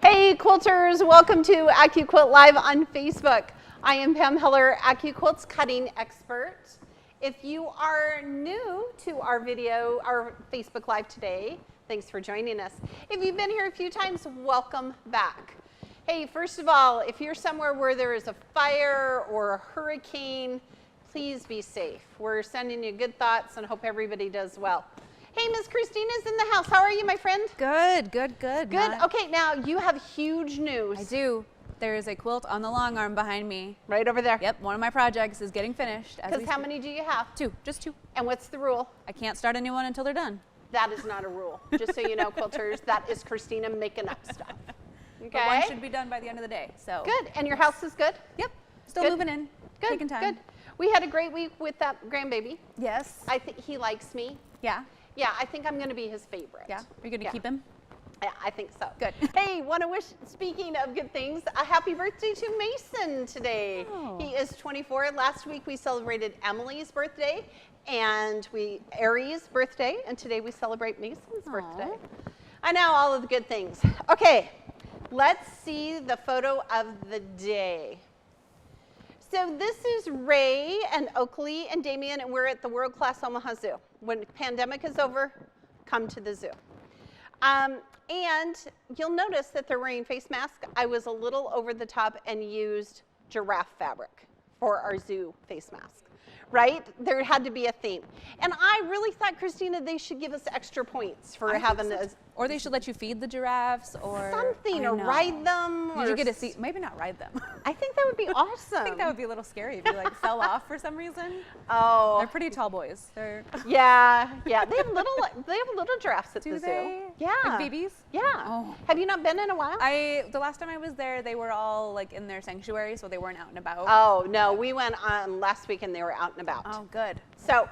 Hey quilters, welcome to AccuQuilt Live on Facebook. I am Pam Heller, AccuQuilt's cutting expert. If you are new to our Facebook Live today, thanks for joining us. If you've been here a few times, welcome back. Hey, first of all, if you're somewhere where there is a fire or a hurricane, please be safe. We're sending you good thoughts and hope everybody does well. Hey, Miss Christina's in the house. How are you, my friend? Good. Good. Okay, now you have huge news. I do. There is a quilt on the long arm behind me. Right over there. Yep, one of my projects is getting finished. Because how many do you have? Two, just two. And what's the rule? I can't start a new one until they're done. That is not a rule. Just so you know, quilters, that is Christina making up stuff. Okay. But one should be done by the end of the day. So good. And your house is good? Yep. Still good. Moving in. Good. Taking time. Good. We had a great week with that grandbaby. Yes. I think he likes me. Yeah. Yeah, I think I'm going to be his favorite. Yeah. You're going to keep him? Yeah, I think so. Good. Hey, want to wish, speaking of good things, a happy birthday to Mason today. Oh. He is 24. Last week we celebrated Emily's birthday and Aries' birthday, and today we celebrate Mason's birthday. I know all of the good things. Okay, let's see the photo of the day. So this is Ray and Oakley and Damien, and we're at the World Class Omaha Zoo. When the pandemic is over, come to the zoo. And you'll notice that they're wearing face masks. I was a little over the top and used giraffe fabric for our zoo face mask, right? There had to be a theme. And I really thought, Christina, they should give us extra points for having this. Or they should let you feed the giraffes or something, or ride them. Did you get to see? Maybe not ride them. I think that would be awesome. I think that would be a little scary if you like fell off for some reason. Oh. They're pretty tall boys. They're yeah. They have little giraffes at the zoo. Yeah. Like babies? Yeah. Oh. Have you not been in a while? The last time I was there, they were all like in their sanctuary, so they weren't out and about. Oh, no, we went on last week and they were out and about. Oh, good. So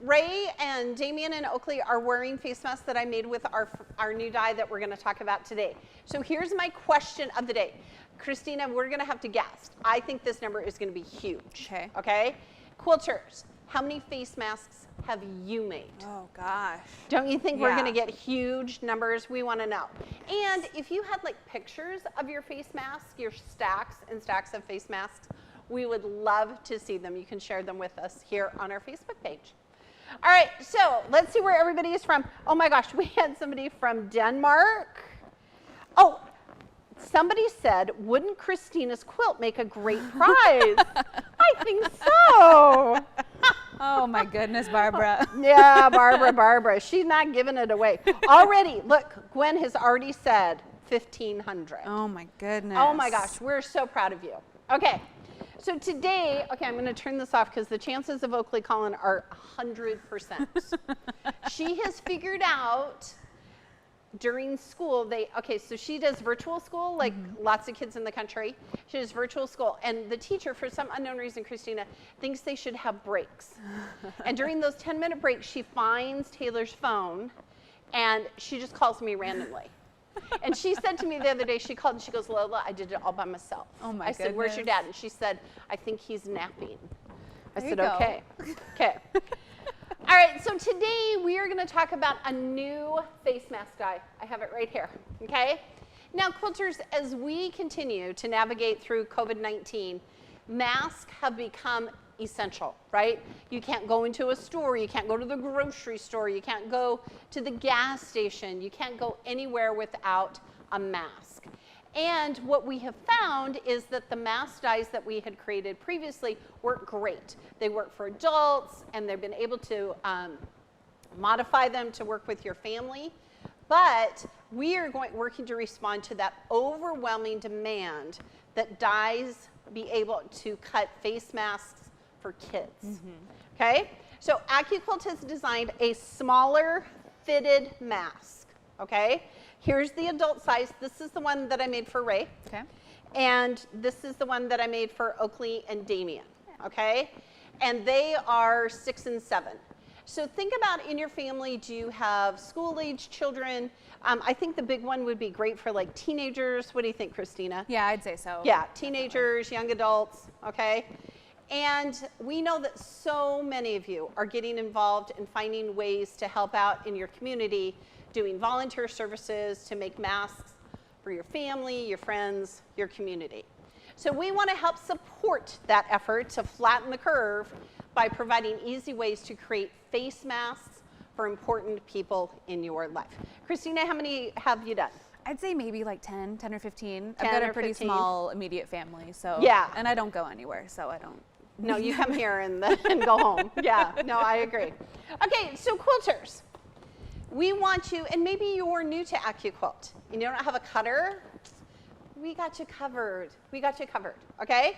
Ray and Damien and Oakley are wearing face masks that I made with our new dye that we're going to talk about today. So here's my question of the day. Christina, we're going to have to guess. I think this number is going to be huge. Okay? Quilters, how many face masks have you made? Oh, gosh. Don't you think we're going to get huge numbers? We want to know. And if you had like pictures of your face masks, your stacks and stacks of face masks, we would love to see them. You can share them with us here on our Facebook page. All right, so let's see where everybody is from. Oh my gosh, we had somebody from Denmark. Oh, somebody said, wouldn't Christina's quilt make a great prize? I think so. Oh my goodness, Barbara. Yeah, Barbara. She's not giving it away. Already, look, Gwen has already said 1,500. Oh my goodness. Oh my gosh, we're so proud of you. Okay. So today, I'm going to turn this off because the chances of Oakley calling are 100%. She has figured out during school, so she does virtual school, like lots of kids in the country. She does virtual school, and the teacher, for some unknown reason, Christina, thinks they should have breaks. And during those 10-minute breaks, she finds Taylor's phone, and she just calls me randomly. And she said to me the other day, she called and she goes, Lola, I did it all by myself. Oh my I said, where's your dad? And she said, I think he's napping. I said, okay. Okay. All right, so today we are going to talk about a new face mask dye. I have it right here, okay? Now, quilters, as we continue to navigate through COVID-19, masks have become essential, right? You can't go into a store, you can't go to the grocery store, you can't go to the gas station, you can't go anywhere without a mask. And what we have found is that the mask dyes that we had created previously work great. They work for adults, and they've been able to modify them to work with your family. But we are working to respond to that overwhelming demand that dyes be able to cut face masks for kids. Okay? So AccuQuilt has designed a smaller fitted mask. Okay? Here's the adult size. This is the one that I made for Ray. Okay. And this is the one that I made for Oakley and Damien. Okay? And they are 6 and 7. So think about in your family, do you have school-age children? I think the big one would be great for like teenagers. What do you think, Christina? Yeah, I'd say so. Yeah, teenagers, young adults, okay? And we know that so many of you are getting involved in finding ways to help out in your community, doing volunteer services to make masks for for your family, your friends, your community. So we want to help support that effort to flatten the curve by providing easy ways to create face masks for important people in your life. Christina, how many have you done? I'd say maybe like 10 or 15. 10 I've got or a pretty 15. small immediate family, so Yeah. And I don't go anywhere, so I don't. No, you come here and go home. Yeah, no, I agree. Okay, so quilters. We want you, and maybe you're new to AccuQuilt and you don't have a cutter. We got you covered. We got you covered, okay?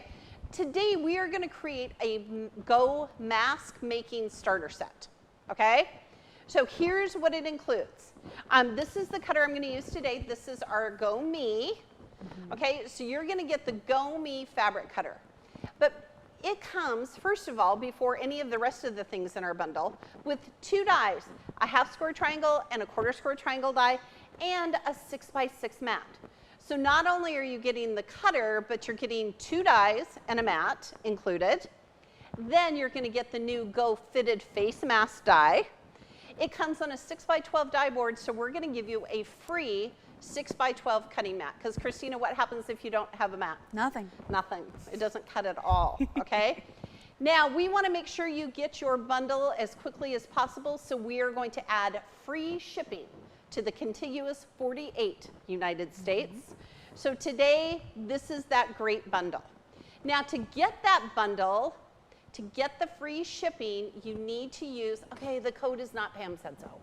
Today we are going to create a Go mask making starter set, okay? So here's what it includes. This is the cutter I'm going to use today. This is our Go Me. Okay, so you're going to get the Go Me fabric cutter. But it comes, first of all, before any of the rest of the things in our bundle, with 2 dies, a 1/2 square triangle and a 1/4 square triangle die, and a 6x6 mat. So not only are you getting the cutter, but you're getting 2 dies and a mat included. Then you're going to get the new Go fitted face mask die. It comes on a 6x12 die board, so we're going to give you a free 6x12 cutting mat. Because Christina, what happens if you don't have a mat? Nothing. Nothing. It doesn't cut at all, okay? Now, we want to make sure you get your bundle as quickly as possible, so we are going to add free shipping to the contiguous 48 United States. So today, this is that great bundle. Now, to get that bundle, to get the free shipping, you need to use, okay, the code is not Pam said so.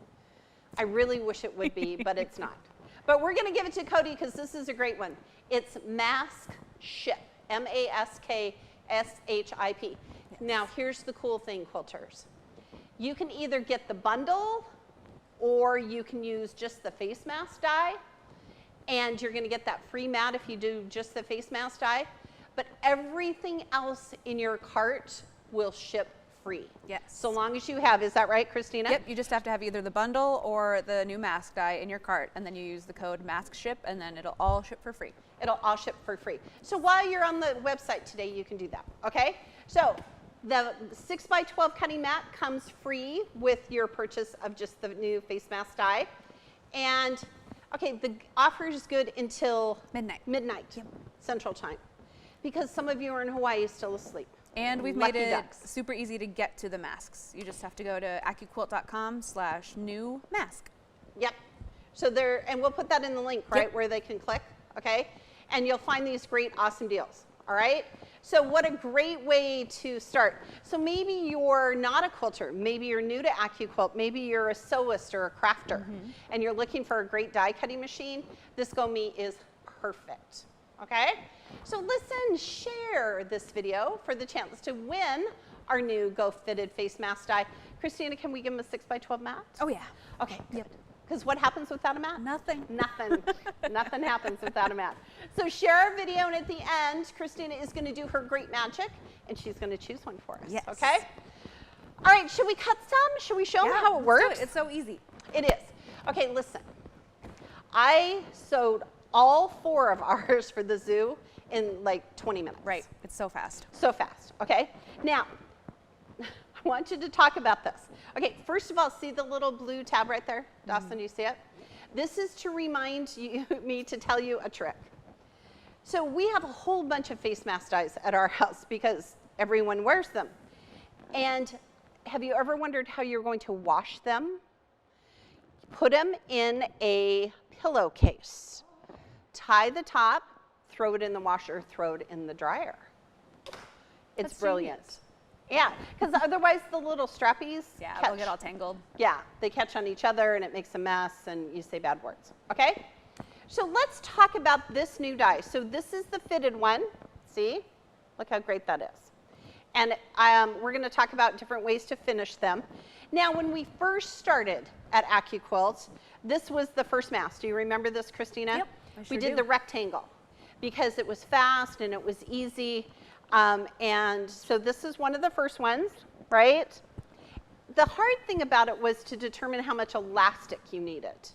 I really wish it would be, but it's not. But we're going to give it to Cody because this is a great one. It's Mask Ship, MASKSHIP. Yes. Now, here's the cool thing, quilters. You can either get the bundle or you can use just the face mask die, and you're going to get that free mat if you do just the face mask die. But everything else in your cart will ship free. Yes. So long as you have, is that right, Christina? Yep, you just have to have either the bundle or the new mask die in your cart, and then you use the code MASKSHIP, and then it'll all ship for free. It'll all ship for free. So while you're on the website today, you can do that, okay? So the 6x12 cutting mat comes free with your purchase of just the new face mask die. And, okay, the offer is good until midnight Yep. Central Time, because some of you are in Hawaii still asleep. And we've Lucky made it ducks. super easy to get to the masks. You just have to go to AccuQuilt.com/new mask. Yep. So there, and we'll put that in the link, right, Yep. where they can click, okay? And you'll find these great, awesome deals, all right? So what a great way to start. So maybe you're not a quilter. Maybe you're new to AccuQuilt. Maybe you're a sewist or a crafter, and you're looking for a great die cutting machine. This Go Me is perfect, okay? So listen, share this video for the chance to win our new Go Fitted face mask die. Christina, can we give them a 6x12 mat? Oh, yeah. Okay, Yep. because what happens without a mat? Nothing. Nothing. Nothing happens without a mat. So share our video, and at the end, Christina is going to do her great magic, and she's going to choose one for us. Yes. Okay? All right, should we cut some? Should we show them how it let's do works? It's so easy. It is. Okay, listen. I sewed all 4 of ours for the zoo in like 20 minutes. Right. It's so fast. So fast, okay? Now, I want you to talk about this. Okay, first of all, see the little blue tab right there? Dawson, you see it? This is to remind me to tell you a trick. So we have a whole bunch of face mask dies at our house because everyone wears them. And have you ever wondered how you're going to wash them? Put them in a pillowcase. Tie the top, throw it in the washer, throw it in the dryer. It's That's brilliant. genius. Yeah, because otherwise the little strappies Yeah, catch. they'll get all tangled. Yeah, they catch on each other and it makes a mess and you say bad words, okay? So let's talk about this new die. So this is the fitted one. See? Look how great that is. And we're going to talk about different ways to finish them. Now, when we first started at AccuQuilt, this was the first mask. Do you remember this, Christina? Yep, I sure We did do. the rectangle because it was fast and it was easy. And so this is one of the first ones, right? The hard thing about it was to determine how much elastic you needed,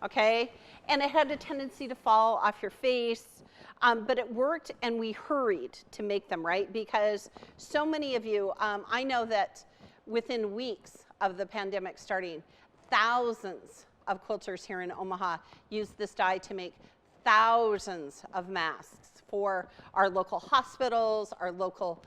okay? And it had a tendency to fall off your face, but it worked and we hurried to make them, right? Because so many of you, I know that within weeks of the pandemic starting, thousands of quilters here in Omaha used this die to make thousands of masks for our local hospitals, our local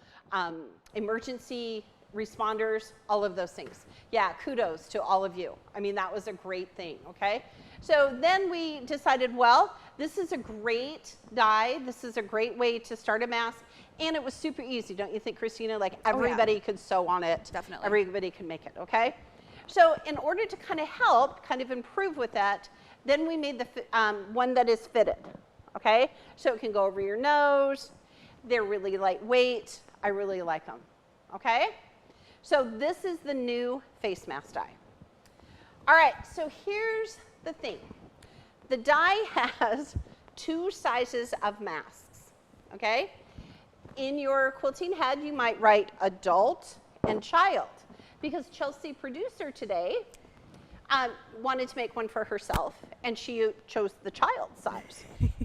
emergency responders, all of those things. Yeah, kudos to all of you. I mean, that was a great thing, okay? So then we decided, well, this is a great dye. This is a great way to start a mask. And it was super easy, don't you think, Christina? Like everybody could sew on it. Definitely. Everybody could make it, okay? So in order to kind of help, kind of improve with that, then we made the one that is fitted, okay? So it can go over your nose. They're really lightweight. I really like them, okay? So this is the new face mask dye. All right, so here's the thing. The dye has 2 sizes of masks, okay? In your quilting head, you might write adult and child, because Chelsea, producer today, wanted to make one for herself, and she chose the child size,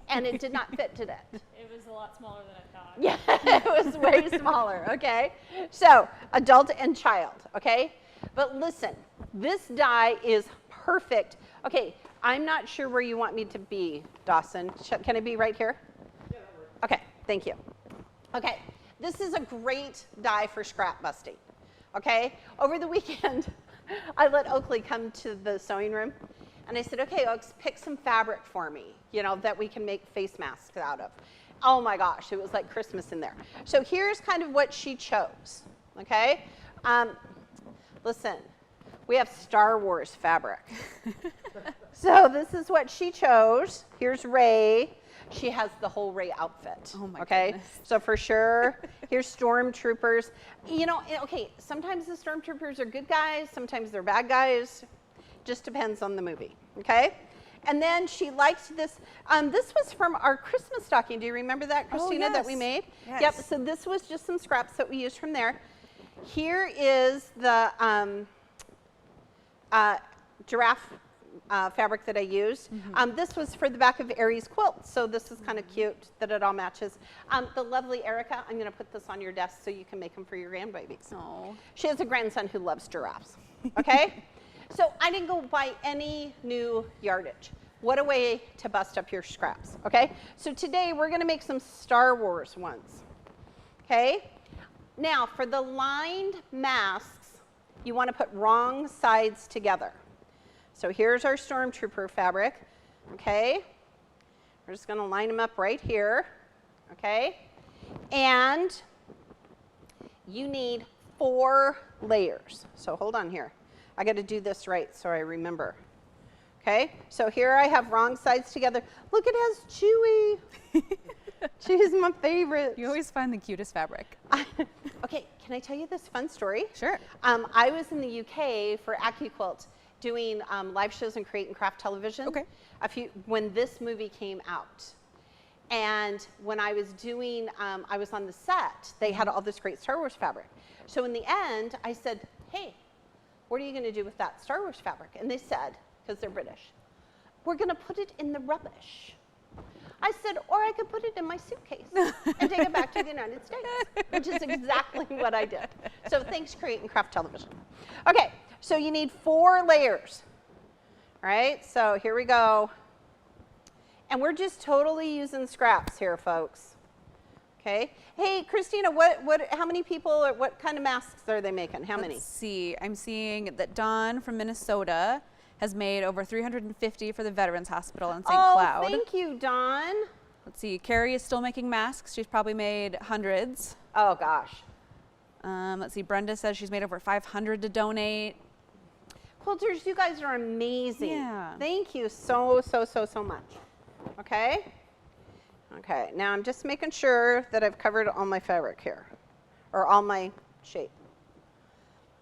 and it did not fit, did it? It was a lot smaller than I thought. Yeah, it was way smaller, okay? So, adult and child, okay? But listen, this dye is perfect. Okay, I'm not sure where you want me to be, Dawson. Can I be right here? Yeah, that works. Okay, thank you. Okay, this is a great dye for scrap busting, okay? Over the weekend, I let Oakley come to the sewing room, and I said, okay, Oaks, pick some fabric for me, you know, that we can make face masks out of. Oh my gosh, it was like Christmas in there. So here's kind of what she chose, okay? Listen, we have Star Wars fabric. So this is what she chose. Here's Rey. She has the whole Rey outfit. Oh my okay? goodness. So for sure, here's stormtroopers. You know, okay, sometimes the stormtroopers are good guys, sometimes they're bad guys. Just depends on the movie, okay? And then she liked this. This was from our Christmas stocking. Do you remember that, Christina, that we made? Yes. Yep, so this was just some scraps that we used from there. Here is the giraffe fabric that I used. This was for the back of Aries quilt, so this is kind of cute that it all matches. The lovely Erica, I'm going to put this on your desk so you can make them for your grandbabies. Oh. She has a grandson who loves giraffes, okay? So I didn't go buy any new yardage. What a way to bust up your scraps, okay? So today we're going to make some Star Wars ones, okay? Now for the lined masks, you want to put wrong sides together. So here's our stormtrooper fabric, okay? We're just going to line them up right here, okay? And you need 4 layers. So hold on here. I got to do this right so I remember. Okay? So here I have wrong sides together. Look, it has Chewy. She's my favorite. You always find the cutest fabric. Okay, can I tell you this fun story? Sure. I was in the UK for AccuQuilt doing live shows and create and craft television. Okay. When this movie came out. And when I was doing, I was on the set, they had all this great Star Wars fabric. So in the end, I said, hey, what are you going to do with that Star Wars fabric? And they said, because they're British, we're going to put it in the rubbish. I said, or I could put it in my suitcase and take it back to the United States, which is exactly what I did. So thanks, Create and Craft Television. Okay, so you need 4 layers. All right, so here we go. And we're just totally using scraps here, folks. Okay. Hey, Christina, how many people, or what kind of masks are they making? How many? Let's see. I'm seeing that Dawn from Minnesota has made over 350 for the Veterans Hospital in St. Cloud. Oh, thank you, Dawn. Let's see. Carrie is still making masks. She's probably made hundreds. Oh, gosh. Let's see. Brenda says she's made over 500 to donate. Quilters, you guys are amazing. Yeah. Thank you so much. Okay. Okay, now I'm just making sure that I've covered all my fabric here, or all my shape.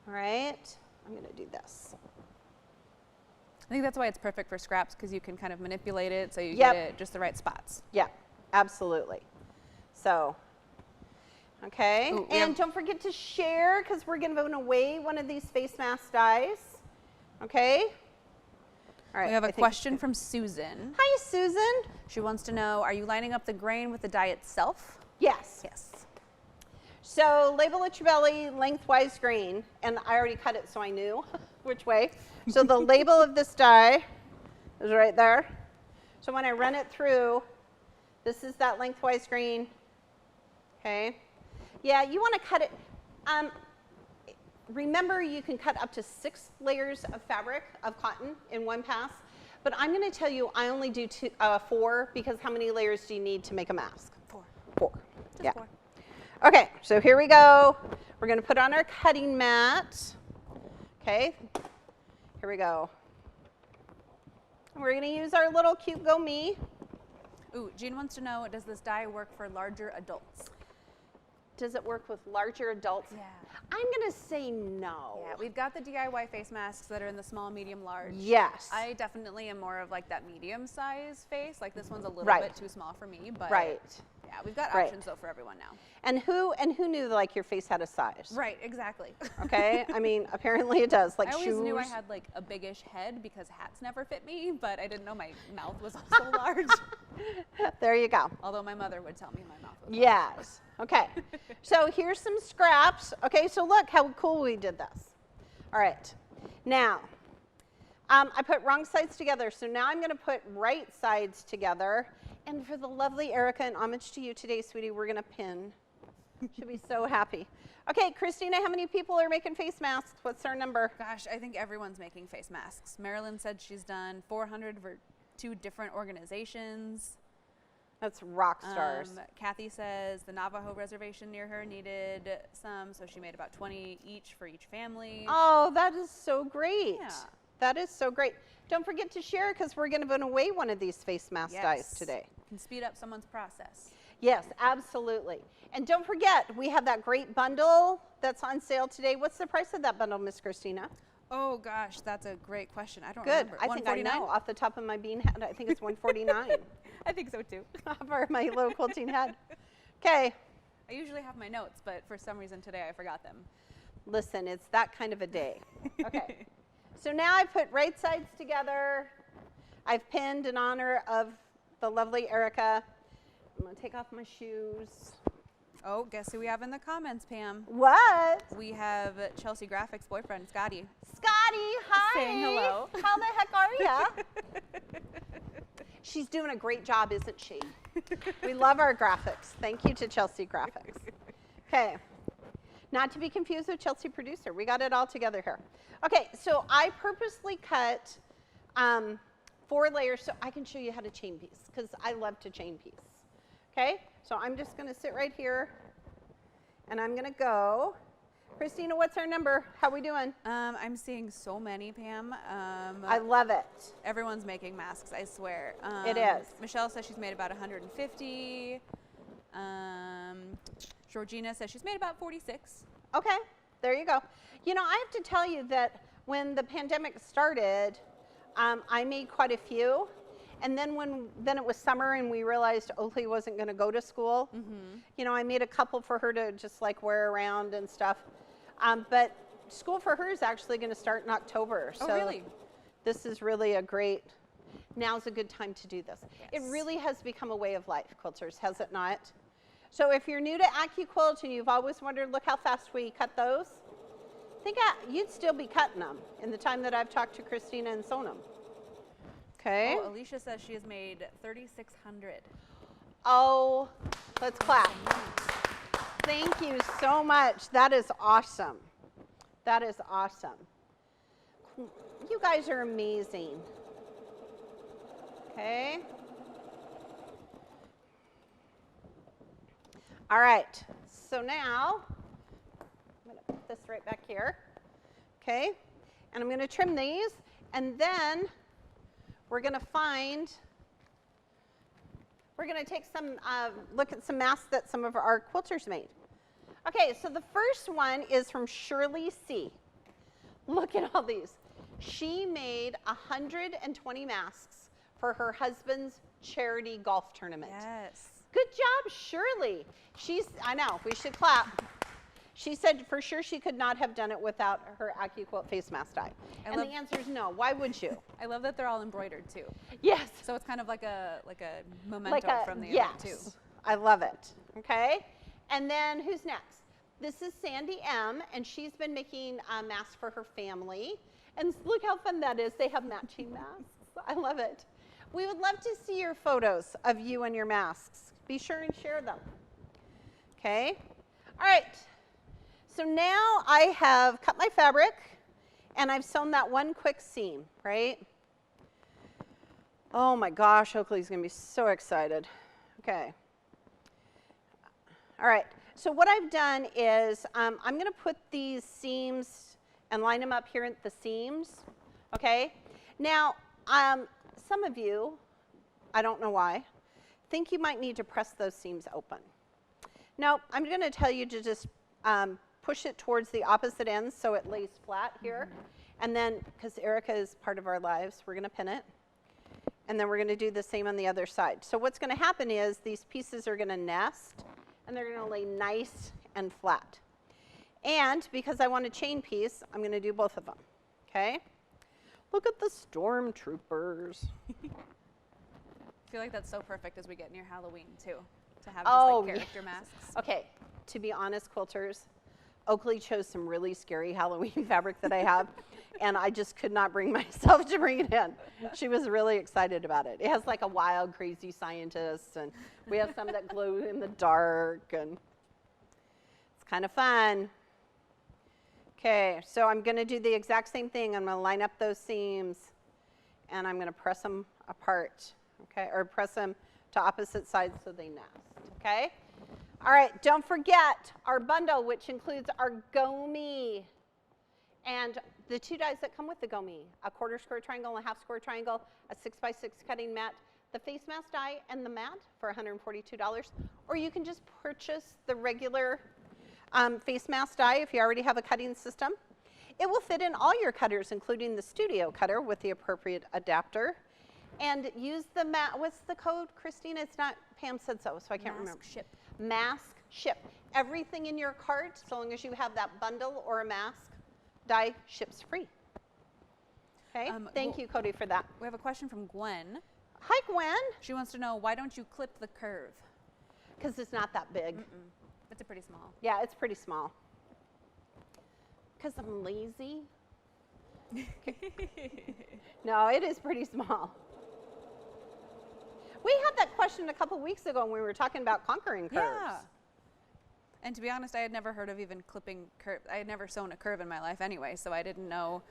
All right, I'm going to do this. I think that's why it's perfect for scraps, because you can kind of manipulate it so you Yep. get it just the right spots. Yeah, absolutely. So, okay, Ooh, and don't forget to share, because we're giving away one of these face mask dyes. Okay. All right. We have I a think- question from Susan. Hi, Susan. She wants to know, are you lining up the grain with the dye itself? Yes. Yes. So label at your belly, lengthwise grain, and I already cut it so I knew which way. So the label of this dye is right there. So when I run it through, this is that lengthwise grain. Okay. Yeah, you want to cut it. Remember, you can cut up to 6 layers of fabric, of cotton, in one pass. But I'm going to tell you, I only do 4, because how many layers do you need to make a mask? 4. 4. Just Yeah. 4. Okay, so here we go. We're going to put on our cutting mat. Okay, here we go. We're going to use our little cute Go Me. Ooh, Jean wants to know, does this dye work for larger adults? Does it work with larger adults? Yeah. I'm going to say no. Yeah, we've got the DIY face masks that are in the small, medium, large. Yes. I definitely am more of like that medium size face. Like this one's a little Right. bit too small for me, but Right. yeah, we've got Right. options though for everyone now. And who knew like your face had a size? Right, exactly. Okay, I mean, apparently it does. Like I always shoes. knew I had like a biggish head because hats never fit me, but I didn't know my mouth was also large. There you go. Although my mother would tell me my mouth was Yes. Okay. So here's some scraps. Okay, so look how cool we did this. All right. Now, I put wrong sides together, so now I'm going to put right sides together. And for the lovely Erica, in homage to you today, sweetie, we're going to pin. She'll be so happy. Okay, Christina, how many people are making face masks? What's our number? Gosh, I think everyone's making face masks. Marilyn said she's done 400 for 2 different organizations. That's rock stars. Kathy says the Navajo reservation near her needed some, so she made about 20 each for each family. Oh, that is so great. Yeah. That is so great. Don't forget to share, because we're going to give away one of these face mask dyes today. Can speed up someone's process. Yes, absolutely. And don't forget, we have that great bundle that's on sale today. What's the price of that bundle, Miss Christina? Oh gosh, that's a great question. I don't Good. remember. I think I know off the top of my bean head. I think it's $149 I think so too. for my little quilting head. Okay. I usually have my notes, but for some reason today I forgot them. Listen, it's that kind of a day. Okay. So now I put right sides together. I've pinned in honor of the lovely Erica. I'm going to take off my shoes. Oh, guess who we have in the comments, Pam? What? We have Chelsea Graphic's boyfriend, Scotty. Scotty, hi. Saying hello. How the heck are ya? She's doing a great job, isn't she? We love our graphics. Thank you to Chelsea Graphics. Okay. Not to be confused with Chelsea Producer. We got it all together here. Okay, so I purposely cut 4 layers so I can show you how to chain piece, because I love to chain piece. Okay, so I'm just going to sit right here, and I'm going to go. Christina, what's our number? How we doing? I'm seeing so many, Pam. I love it. Everyone's making masks, I swear. It is. Michelle says she's made about 150. Georgina says she's made about 46. Okay, there you go. You know, I have to tell you that when the pandemic started, I made quite a few. And then then it was summer and we realized Oakley wasn't going to go to school. You know, I made a couple for her to just like wear around and stuff. But school for her is actually going to start in October. Oh, so really? This is really a great, now's a good time to do this. Yes. It really has become a way of life, quilters, has it not? So if you're new to AccuQuilt and you've always wondered, look how fast we cut those, you'd still be cutting them in the time that I've talked to Christina and sewn them. Okay. Oh, Alicia says she has made 3,600. Oh, let's clap. Thank you so much. That is awesome. That is awesome. You guys are amazing. Okay. All right. So now, I'm going to put this right back here. Okay. And I'm going to trim these. And then we're going to take some, look at some masks that some of our quilters made. Okay, so the first one is from Shirley C. Look at all these. She made 120 masks for her husband's charity golf tournament. Yes. Good job, Shirley. I know, we should clap. She said for sure she could not have done it without her AccuQuilt face mask die. And the answer is no. Why would you? I love that they're all embroidered too. Yes. So it's kind of like a memento from the event too. I love it. Okay. And then who's next? This is Sandy M, and she's been making masks for her family. And look how fun that is. They have matching masks. I love it. We would love to see your photos of you and your masks. Be sure and share them. Okay? All right. So now I have cut my fabric, and I've sewn that one quick seam, right? Oh my gosh, Oakley's going to be so excited. Okay. All right. So what I've done is I'm going to put these seams and line them up here at the seams. Okay? Now, some of you, I don't know why, think you might need to press those seams open. No, I'm going to tell you to just push it towards the opposite ends so it lays flat here. And then, because Erica is part of our lives, we're going to pin it. And then we're going to do the same on the other side. So what's going to happen is these pieces are going to nest, and they're going to lay nice and flat. And because I want a chain piece, I'm going to do both of them. Okay? Look at the stormtroopers. I feel like that's so perfect as we get near Halloween, too, to have just like character masks. Okay, to be honest, quilters, Oakley chose some really scary Halloween fabric that I have, and I just could not bring myself to bring it in. She was really excited about it. It has like a wild, crazy scientist, and we have some that glow in the dark, and it's kind of fun. Okay, so I'm going to do the exact same thing. I'm going to line up those seams, and I'm going to press them apart, okay, or press them to opposite sides so they nest, okay? All right, don't forget our bundle, which includes our gomi and the 2 dies that come with the gomi, a 1/4 square triangle and a 1/2 square triangle, a 6x6 cutting mat, the face mask die, and the mat for $142. Or you can just purchase the regular face mask die if you already have a cutting system. It will fit in all your cutters, including the studio cutter with the appropriate adapter. And use the mat. What's the code, Christina? It's not, Pam said so I can't remember. Mask ship. Mask ship. Everything in your cart, so long as you have that bundle or a mask die, ships free. Okay, thank you, Cody, for that. We have a question from Gwen. Hi, Gwen. She wants to know, why don't you clip the curve? Because it's not that big. It's a pretty small. Yeah, it's pretty small. Because I'm lazy. No, it is pretty small. We had that question a couple weeks ago when we were talking about conquering curves. Yeah. And to be honest, I had never heard of even clipping curve. I had never sewn a curve in my life anyway, so I didn't know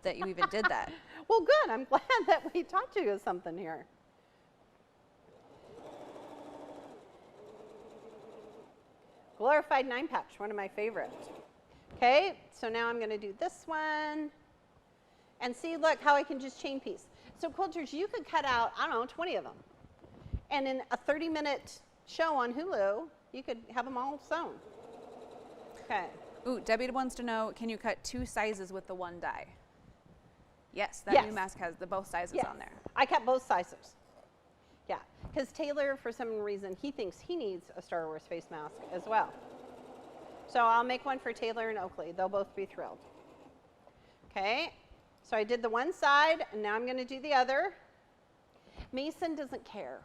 that you even did that. Well, good. I'm glad that we taught you something here. Glorified 9-patch, one of my favorites. Okay, so now I'm going to do this one. And see, look, how I can just chain piece. So quilters, you could cut out, I don't know, 20 of them. And in a 30-minute show on Hulu, you could have them all sewn. Okay. Ooh, Debbie wants to know, can you cut 2 sizes with the 1 die? Yes, that new mask has the both sizes on there. I cut both sizes. Yeah, because Taylor, for some reason, he thinks he needs a Star Wars face mask as well. So I'll make one for Taylor and Oakley. They'll both be thrilled. Okay, so I did the one side, and now I'm going to do the other. Mason doesn't care.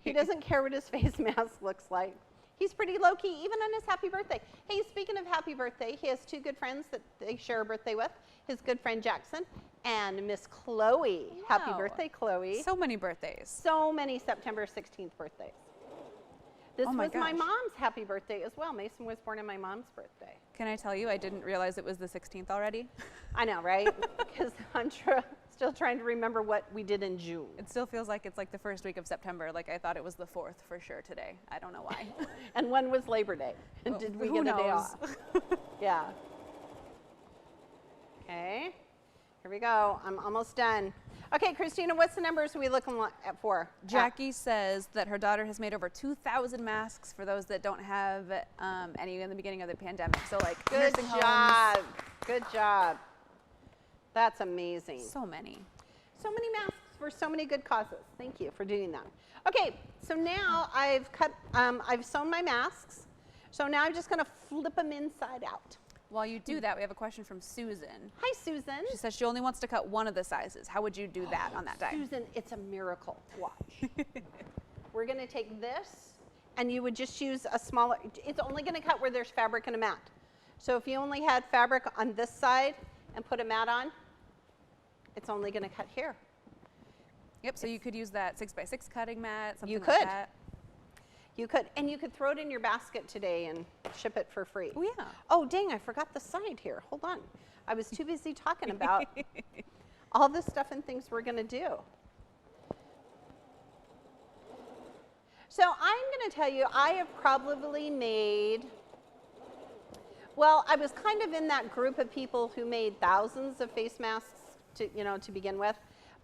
He doesn't care what his face mask looks like. He's pretty low-key, even on his happy birthday. Hey, speaking of happy birthday, he has 2 good friends that they share a birthday with, his good friend Jackson and Miss Chloe. Wow. Happy birthday, Chloe. So many birthdays. So many September 16th birthdays. This was my mom's happy birthday as well. Mason was born on my mom's birthday. Can I tell you, I didn't realize it was the 16th already. I know, right? Because I'm still trying to remember what we did in June. It still feels like it's like the first week of September. Like I thought it was the 4th for sure today. I don't know why. And when was Labor Day? And well, did we get a day off? Yeah. Okay. Here we go. I'm almost done. Okay, Christina, what's the numbers we looking for? Jackie says that her daughter has made over 2,000 masks for those that don't have any in the beginning of the pandemic. So like nursing homes. Good job. That's amazing. So many. So many masks for so many good causes. Thank you for doing that. Okay, so now I've sewn my masks. So now I'm just going to flip them inside out. While you do that, we have a question from Susan. Hi, Susan. She says she only wants to cut one of the sizes. How would you do that on that die? Susan, it's a miracle. Watch. We're going to take this, and you would just use a smaller, it's only going to cut where there's fabric and a mat. So if you only had fabric on this side and put a mat on, it's only going to cut here. Yep, so you could use that 6x6 cutting mat, something You like could. that. You could, and you could throw it in your basket today and ship it for free. Oh, yeah. Oh, dang, I forgot the side here. Hold on. I was too busy talking about all the stuff and things we're going to do. So I'm going to tell you, I have probably made, well, I was kind of in that group of people who made thousands of face masks to, to begin with.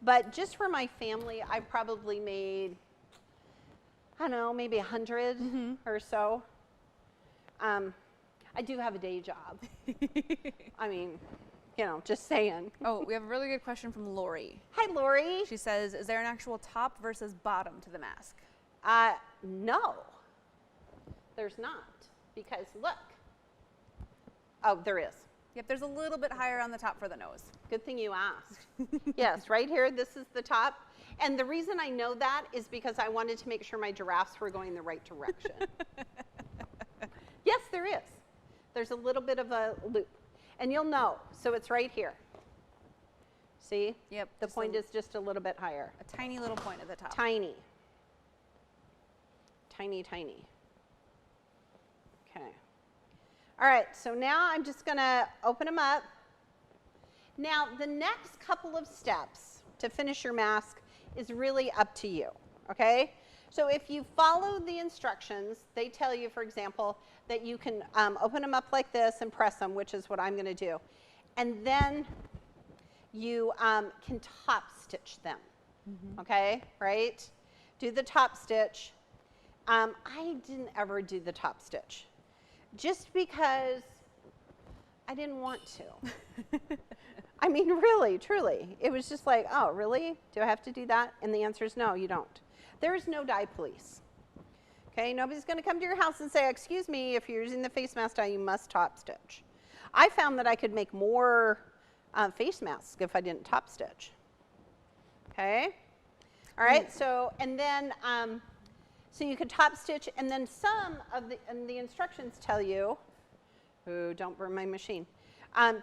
But just for my family, I probably made, I don't know, maybe 100 or so. I do have a day job. I mean, just saying. Oh, we have a really good question from Lori. Hi, Lori. She says, is there an actual top versus bottom to the mask? No, there's not, because look. Oh, there is. Yep, there's a little bit higher on the top for the nose. Good thing you asked. Yes, right here, this is the top. And the reason I know that is because I wanted to make sure my giraffes were going the right direction. Yes, there is. There's a little bit of a loop. And you'll know, so it's right here. See? Yep. The point is just a little bit higher. A tiny little point at the top. Tiny. Tiny, tiny. Okay. All right, so now I'm just going to open them up. Now, the next couple of steps to finish your mask is really up to you, okay? So if you follow the instructions, they tell you, for example, that you can open them up like this and press them, which is what I'm going to do. And then you can top stitch them, okay, right? Do the top stitch. I didn't ever do the top stitch just because I didn't want to. I mean, really, truly. It was just like, oh, really? Do I have to do that? And the answer is no, you don't. There is no dye police. Okay, nobody's going to come to your house and say, excuse me, if you're using the face mask dye, you must top stitch. I found that I could make more face masks if I didn't top stitch. Okay? All right, so, and then, so you could top stitch, and then some of the instructions tell you, ooh, don't burn my machine,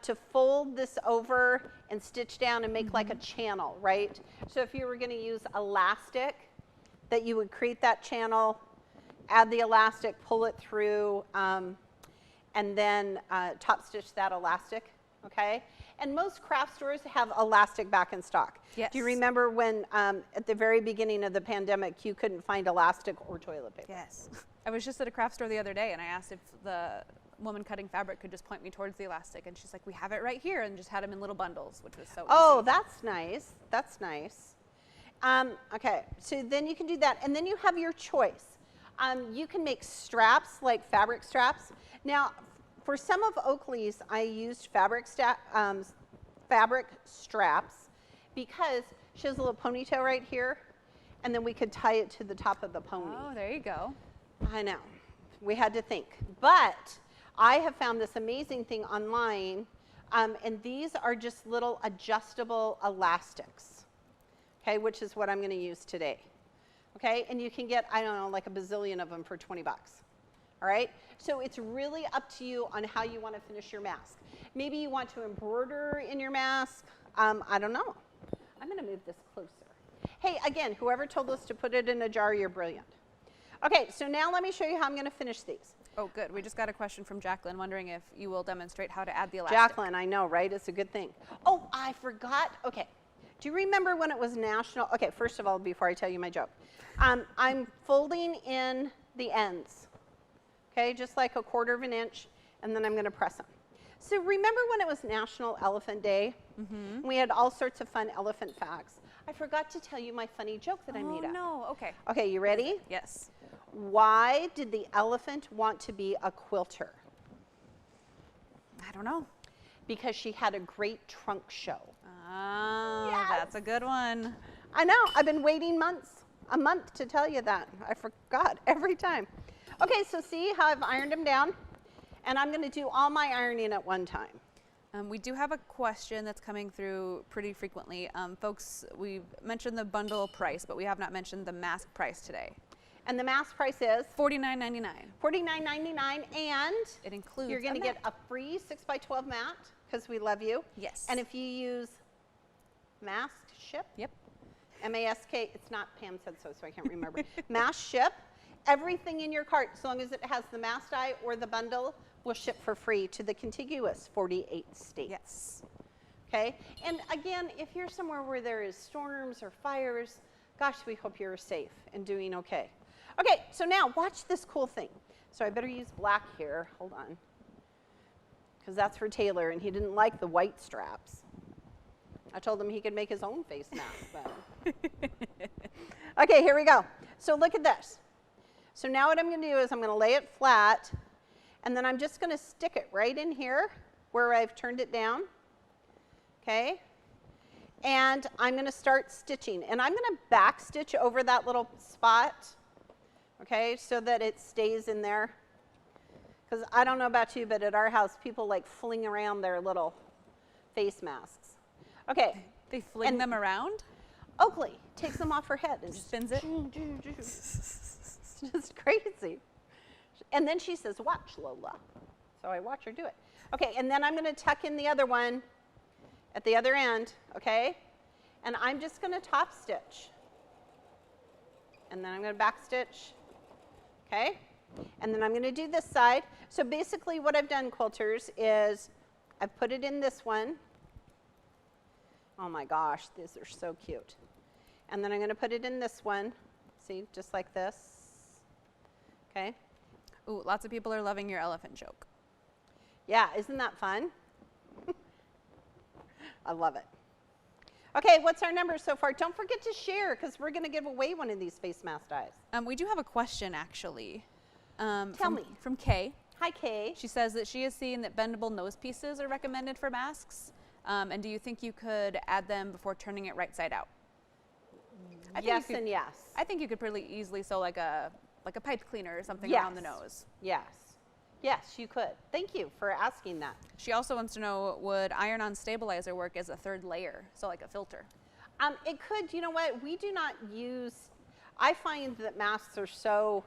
to fold this over and stitch down and make like a channel, right? So if you were going to use elastic, that you would create that channel, add the elastic, pull it through, and then top stitch that elastic, okay? And most craft stores have elastic back in stock. Yes. Do you remember when at the very beginning of the pandemic you couldn't find elastic or toilet paper? Yes. I was just at a craft store the other day and I asked if the woman cutting fabric could just point me towards the elastic, and she's like, we have it right here, and just had them in little bundles, which was so Oh, easy. that's nice. That's nice. Okay, so then you can do that, and then you have your choice. You can make straps, like fabric straps. Now, for some of Oakley's, I used fabric straps because she has a little ponytail right here, and then we could tie it to the top of the pony. Oh, there you go. I know. We had to think. But I have found this amazing thing online, and these are just little adjustable elastics, okay, which is what I'm going to use today. Okay, and you can get, I don't know, like a bazillion of them for 20 bucks. All right, so it's really up to you on how you want to finish your mask. Maybe you want to embroider in your mask. I don't know. I'm going to move this closer. Hey, again, whoever told us to put it in a jar, you're brilliant. Okay, so now let me show you how I'm going to finish these. Oh, good. We just got a question from Jacqueline wondering if you will demonstrate how to add the elastic. Jacqueline, I know, right? It's a good thing. Oh, I forgot. Okay. Do you remember when it was national? Okay, first of all, before I tell you my joke, I'm folding in the ends, okay, just like a 1/4 of an inch, and then I'm going to press them. So remember when it was National Elephant Day? We had all sorts of fun elephant facts. I forgot to tell you my funny joke that I made up. Oh, no. Okay. Okay, you ready? Yes. Why did the elephant want to be a quilter? I don't know. Because she had a great trunk show. Oh, Yes. that's a good one. I know. I've been waiting a month to tell you that. I forgot every time. Okay, so see how I've ironed them down? And I'm going to do all my ironing at one time. We do have a question that's coming through pretty frequently. Folks, we've mentioned the bundle price, but we have not mentioned the mask price today. And the mask price is $49.99. $49.99, and It includes you're going to get a free 6x12 mat because we love you. Yes. And if you use mask ship, Yep. M-A-S-K, it's not, Pam said so I can't remember. Mask ship. Everything in your cart, as long as it has the mask die or the bundle, will ship for free to the contiguous 48 states. Yes. Okay? And again, if you're somewhere where there is storms or fires, gosh, we hope you're safe and doing okay. Okay, so now watch this cool thing. So I better use black here. Hold on. Because that's for Taylor, and he didn't like the white straps. I told him he could make his own face mask. But. Okay, here we go. So look at this. So now what I'm going to do is I'm going to lay it flat, and then I'm just going to stick it right in here where I've turned it down. Okay? And I'm going to start stitching. And I'm going to back stitch over that little spot, okay, so that it stays in there. Because I don't know about you, but at our house, people like fling around their little face masks. Okay. They fling them around? Oakley takes them off her head and just spins it. It's just crazy. And then she says, watch, Lola. So I watch her do it. Okay, and then I'm going to tuck in the other one at the other end, okay? And I'm just going to top stitch. And then I'm going to back stitch, okay? And then I'm going to do this side. So basically what I've done, quilters, is I've put it in this one. Oh my gosh, these are so cute. And then I'm going to put it in this one. See, just like this. Okay. Ooh, lots of people are loving your elephant joke. Yeah, isn't that fun? I love it. Okay, what's our number so far? Don't forget to share, because we're going to give away one of these face mask dies. We do have a question, actually. Tell me. From Kay. Hi, Kay. She says that she has seen that bendable nose pieces are recommended for masks. And do you think you could add them before turning it right side out? Yes and yes. I think you could pretty easily sew like a pipe cleaner or something Yes. around the nose. Yes. Yes, you could. Thank you for asking that. She also wants to know, would iron-on stabilizer work as a third layer, so like a filter? It could. You know what? We do not use, I find that masks are so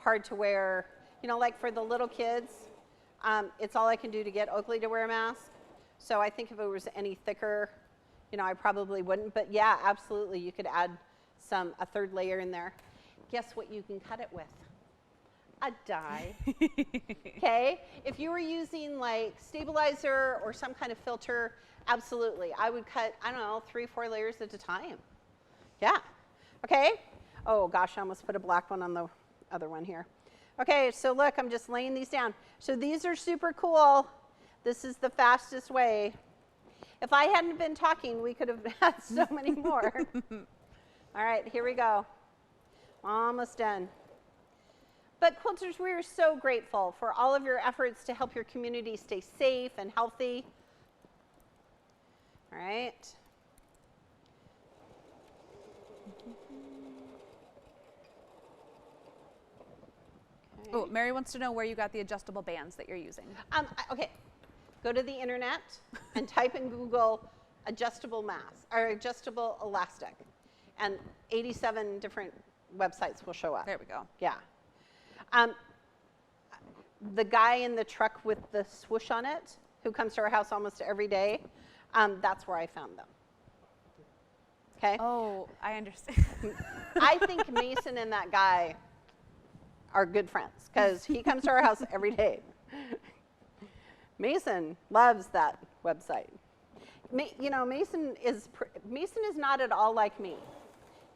hard to wear. You know, like for the little kids, it's all I can do to get Oakley to wear a mask. So I think if it was any thicker, you know, I probably wouldn't. But yeah, absolutely, you could add a third layer in there. Guess what you can cut it with? A die. Okay? If you were using like stabilizer or some kind of filter, absolutely. I would cut, I don't know, 3-4 layers at a time. Yeah. Okay? Oh gosh, I almost put a black one on the other one here. Okay, so look, I'm just laying these down. So these are super cool. This is the fastest way. If I hadn't been talking, we could have had so many more. All right, here we go. Almost done. But quilters, we are so grateful for all of your efforts to help your community stay safe and healthy. All right. Okay. Oh, Mary wants to know where you got the adjustable bands that you're using. Okay, go to the internet and type in Google adjustable mask or adjustable elastic, and 87 different websites will show up. There we go. Yeah. The guy in the truck with the swoosh on it, who comes to our house almost every day, that's where I found them. Okay? Oh, I understand. I think Mason and that guy are good friends, because he comes to our house every day. Mason loves that website. You know, Mason is not at all like me.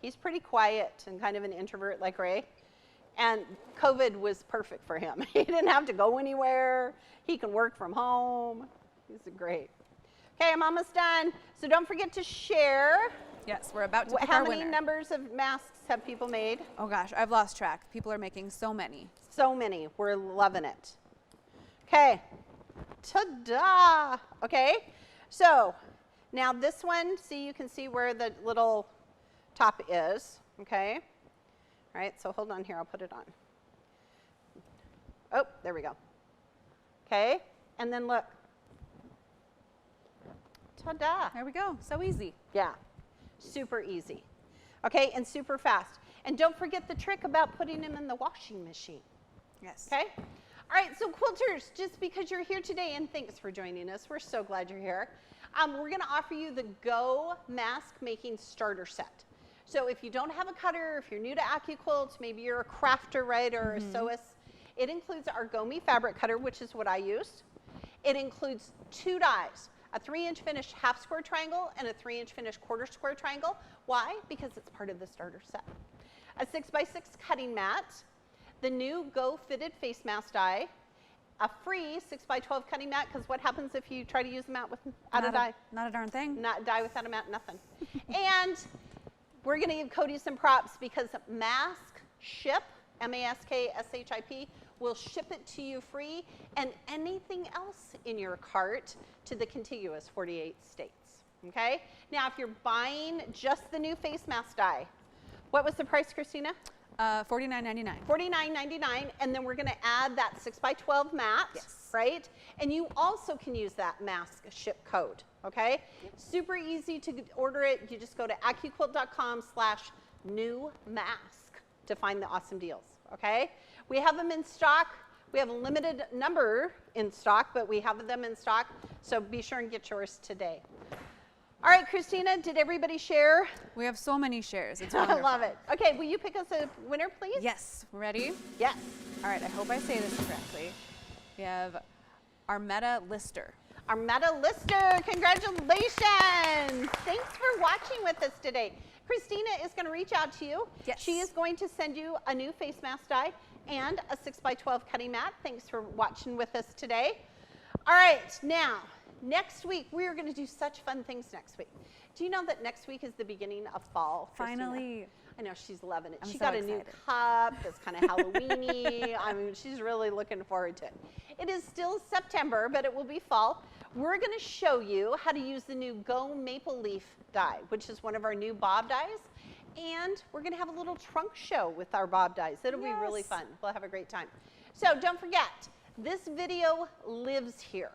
He's pretty quiet and kind of an introvert like Ray. And COVID was perfect for him. He didn't have to go anywhere. He can work from home. He's great. Okay, I'm almost done. So don't forget to share. Yes, we're about to pick How our many winner. numbers of masks have people made? Oh gosh, I've lost track. People are making so many. So many. We're loving it. Okay. Ta-da! Okay, so now this one, see, you can see where the little top is, okay? All right, so hold on here, I'll put it on. Oh, there we go. Okay, and then look. Ta-da! There we go, so easy. Yeah, super easy. Okay, and super fast. And don't forget the trick about putting them in the washing machine. Yes. Okay? All right, so quilters, just because you're here today, and thanks for joining us, we're so glad you're here. We're going to offer you the Go Mask Making Starter Set. So if you don't have a cutter, if you're new to AccuQuilt, maybe you're a crafter, right, or a sewist, it includes our Gomi fabric cutter, which is what I used. It includes 2 dies, a 3-inch finished half square triangle and a 3-inch finished quarter square triangle. Why? Because it's part of the starter set. A 6x6 cutting mat, the new Go fitted face mask die, a free 6x12 cutting mat, because what happens if you try to use a mat without a die? Not a darn thing. Not a die without a mat, nothing. And we're going to give Cody some props because Mask Ship, M-A-S-K-S-H-I-P, will ship it to you free and anything else in your cart to the contiguous 48 states. Okay? Now, if you're buying just the new face mask die, what was the price, Christina? $49.99. $49.99, and then we're going to add that 6x12 mat, right? And you also can use that mask ship code, okay? Super easy to order it. You just go to AccuQuilt.com/new-mask to find the awesome deals, okay? We have them in stock. We have a limited number in stock, but we have them in stock, so be sure and get yours today. All right, Christina, did everybody share? We have so many shares. It's I wonderful. love it. Okay, will you pick us a winner, please? Yes. Ready? Yes. All right. I hope I say this correctly. We have Armetta Lister. Armetta Lister, congratulations. Thanks for watching with us today. Christina is going to reach out to you. Yes. She is going to send you a new face mask die and a 6x12 cutting mat. Thanks for watching with us today. All right, now, next week, we are going to do such fun things next week. Do you know that next week is the beginning of fall? Christina? Finally. I know, she's loving it. I'm She so got a excited. new cup that's kind of Halloween-y. I mean, she's really looking forward to it. It is still September, but it will be fall. We're going to show you how to use the new Go Maple Leaf die, which is one of our new bob dies. And we're going to have a little trunk show with our bob dies. It'll be really Yes. fun. We'll have a great time. So don't forget, this video lives here.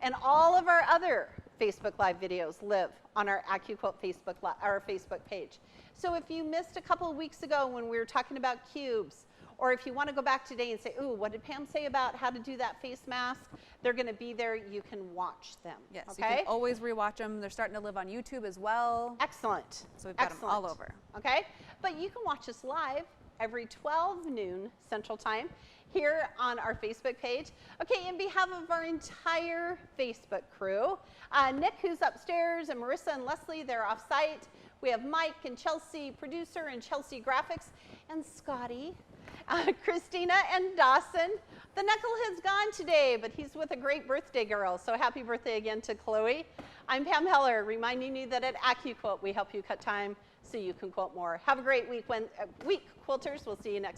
And all of our other Facebook Live videos live on our AccuQuilt Facebook page. So if you missed a couple of weeks ago when we were talking about cubes, or if you want to go back today and say, ooh, what did Pam say about how to do that face mask? They're going to be there. You can watch them. Yes. Okay? You can always rewatch them. They're starting to live on YouTube as well. Excellent. So we've got them all Excellent. over. Okay? But you can watch us live every 12 noon Central Time here on our Facebook page. Okay, in behalf of our entire Facebook crew, Nick, who's upstairs, and Marissa and Leslie, they're off-site. We have Mike and Chelsea, producer, and Chelsea Graphics, and Scotty, Christina, and Dawson. The knucklehead's gone today, but he's with a great birthday girl, so happy birthday again to Chloe. I'm Pam Heller, reminding you that at AccuQuilt, we help you cut time so you can quilt more. Have a great week, quilters. We'll see you next week.